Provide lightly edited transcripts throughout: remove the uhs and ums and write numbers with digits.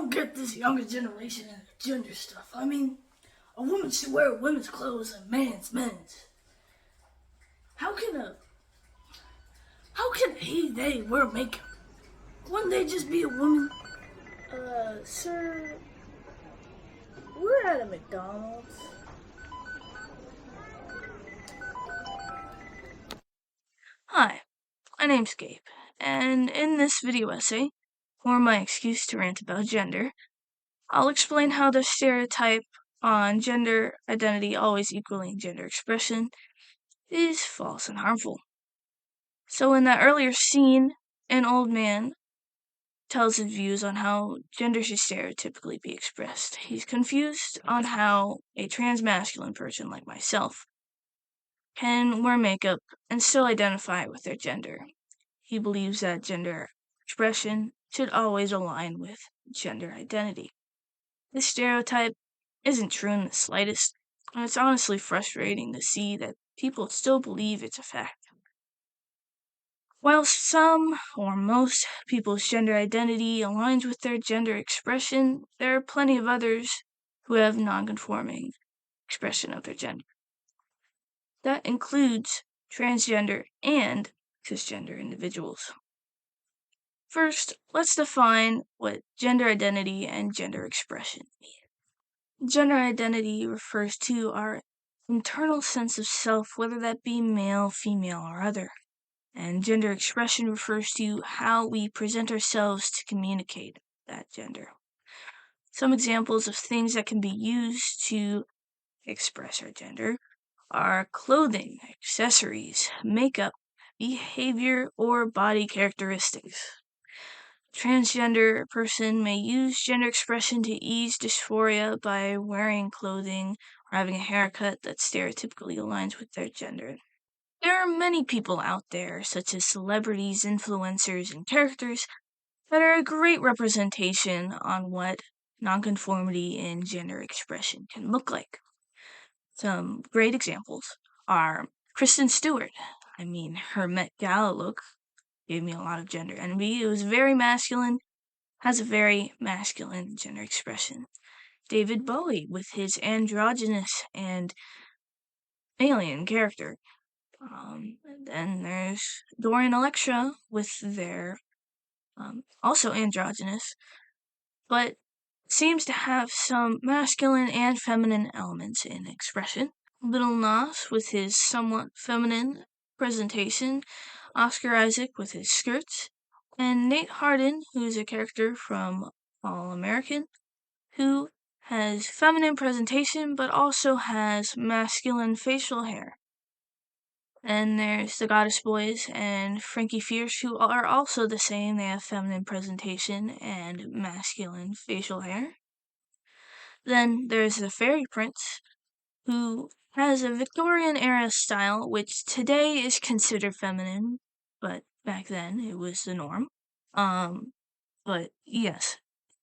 don't get this younger generation and gender stuff. I mean, a woman should wear women's clothes and man's men's. How can they wear makeup? Wouldn't they just be a woman? Sir, we're at a McDonald's. Hi, my name's Gabe, and in this video essay, or my excuse to rant about gender, I'll explain how the stereotype on gender identity always equaling gender expression is false and harmful. So in that earlier scene, an old man tells his views on how gender should stereotypically be expressed. He's confused on how a transmasculine person like myself can wear makeup and still identify with their gender. He believes that gender expression should always align with gender identity. This stereotype isn't true in the slightest, and it's honestly frustrating to see that people still believe it's a fact. While some or most people's gender identity aligns with their gender expression, there are plenty of others who have non-conforming expression of their gender. That includes transgender and cisgender individuals. First, let's define what gender identity and gender expression mean. Gender identity refers to our internal sense of self, whether that be male, female, or other. And gender expression refers to how we present ourselves to communicate that gender. Some examples of things that can be used to express our gender are clothing, accessories, makeup, behavior, or body characteristics. A transgender person may use gender expression to ease dysphoria by wearing clothing or having a haircut that stereotypically aligns with their gender. There are many people out there, such as celebrities, influencers, and characters, that are a great representation on what nonconformity in gender expression can look like. Some great examples are Kristen Stewart. Her Met Gala look gave me a lot of gender envy. It was very masculine, has a very masculine gender expression. David Bowie with his androgynous and alien character. Then there's Dorian Electra with their also androgynous, but seems to have some masculine and feminine elements in expression. Lil Nas with his somewhat feminine presentation, Oscar Isaac with his skirts, and Nate Hardin, who's a character from All American, who has feminine presentation but also has masculine facial hair. And there's the Goddess Boys and Frankie Fierce, who are also the same. They have feminine presentation and masculine facial hair. Then there's the Fairy Prince, who has a Victorian era style, which today is considered feminine, but back then it was the norm. But yes,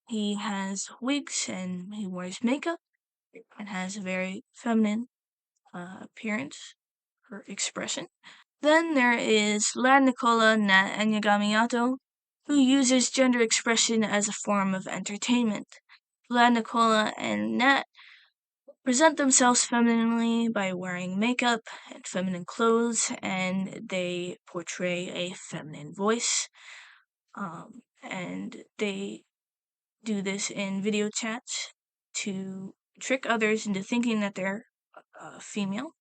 he has wigs and he wears makeup and has a very feminine appearance or expression. Then there is Lad Nicola, Nat, and Yagami who uses gender expression as a form of entertainment. Lad Nicola and Nat present themselves femininely by wearing makeup and feminine clothes, and they portray a feminine voice. And they do this in video chats to trick others into thinking that they're female.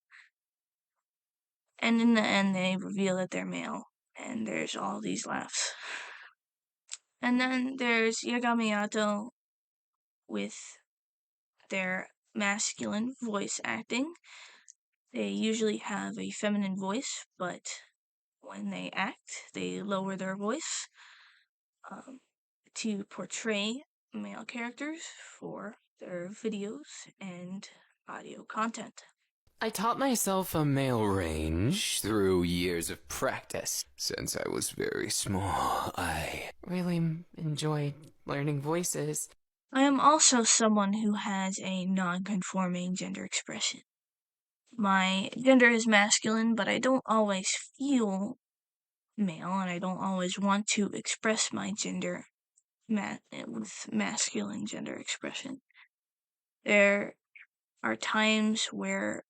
And in the end, they reveal that they're male, and there's all these laughs. And then there's Yagami with their masculine voice acting. They usually have a feminine voice, but when they act, they lower their voice to portray male characters for their videos and audio content. I taught myself a male range through years of practice. Since I was very small, I really enjoyed learning voices. I am also someone who has a non-conforming gender expression. My gender is masculine, but I don't always feel male, and I don't always want to express my gender with masculine gender expression. There are times where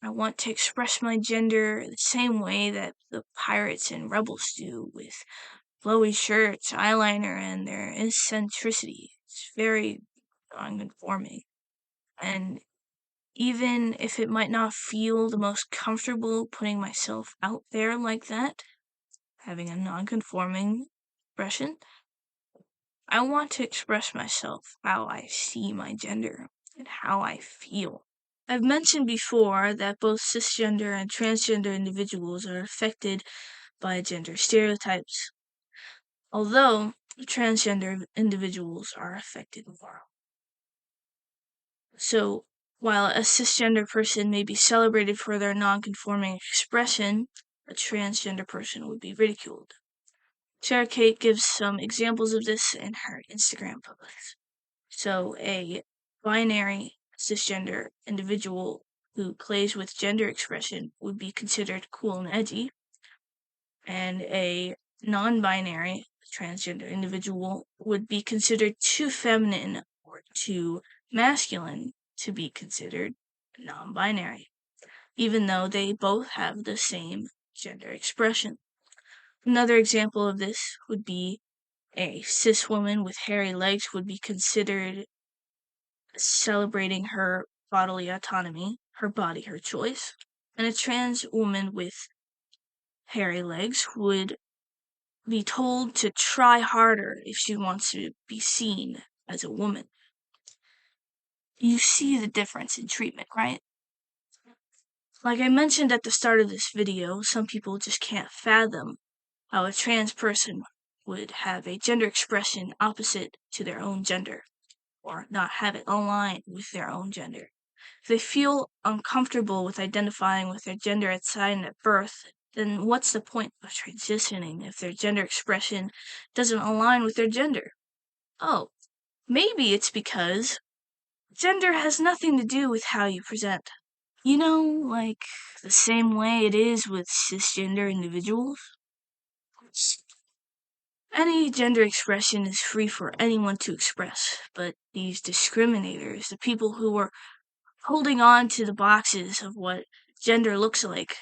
I want to express my gender the same way that the pirates and rebels do, with flowy shirts, eyeliner, and their eccentricity. It's very non-conforming. And even if it might not feel the most comfortable putting myself out there like that, having a non-conforming expression, I want to express myself how I see my gender and how I feel. I've mentioned before that both cisgender and transgender individuals are affected by gender stereotypes, although transgender individuals are affected more. So, while a cisgender person may be celebrated for their non-conforming expression, a transgender person would be ridiculed. Sarah Kate gives some examples of this in her Instagram posts. So, a binary cisgender individual who plays with gender expression would be considered cool and edgy, and a non-binary transgender individual would be considered too feminine or too masculine to be considered non-binary, even though they both have the same gender expression. Another example of this would be a cis woman with hairy legs would be considered celebrating her bodily autonomy, her body, her choice, and a trans woman with hairy legs would be told to try harder if she wants to be seen as a woman. You see the difference in treatment, right? Like I mentioned at the start of this video, some people just can't fathom how a trans person would have a gender expression opposite to their own gender, or not have it align with their own gender. If they feel uncomfortable with identifying with their gender assigned at birth, then what's the point of transitioning if their gender expression doesn't align with their gender? Oh, maybe it's because gender has nothing to do with how you present. You know, like the same way it is with cisgender individuals. Any gender expression is free for anyone to express, but these discriminators, the people who are holding on to the boxes of what gender looks like,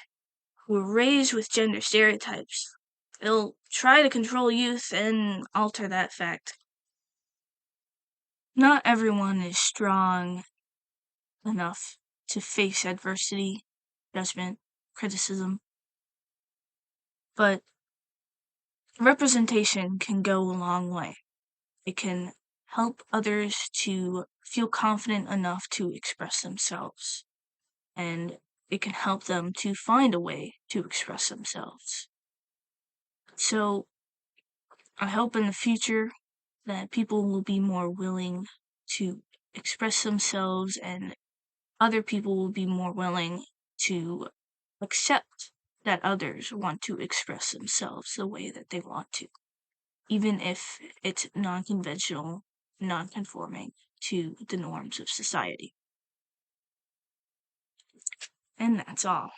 who were raised with gender stereotypes, they'll try to control youth and alter that fact. Not everyone is strong enough to face adversity, judgment, criticism, but representation can go a long way. It can help others to feel confident enough to express themselves, and it can help them to find a way to express themselves. So, I hope in the future that people will be more willing to express themselves and other people will be more willing to accept that others want to express themselves the way that they want to, even if it's non-conventional, non-conforming to the norms of society. And that's all.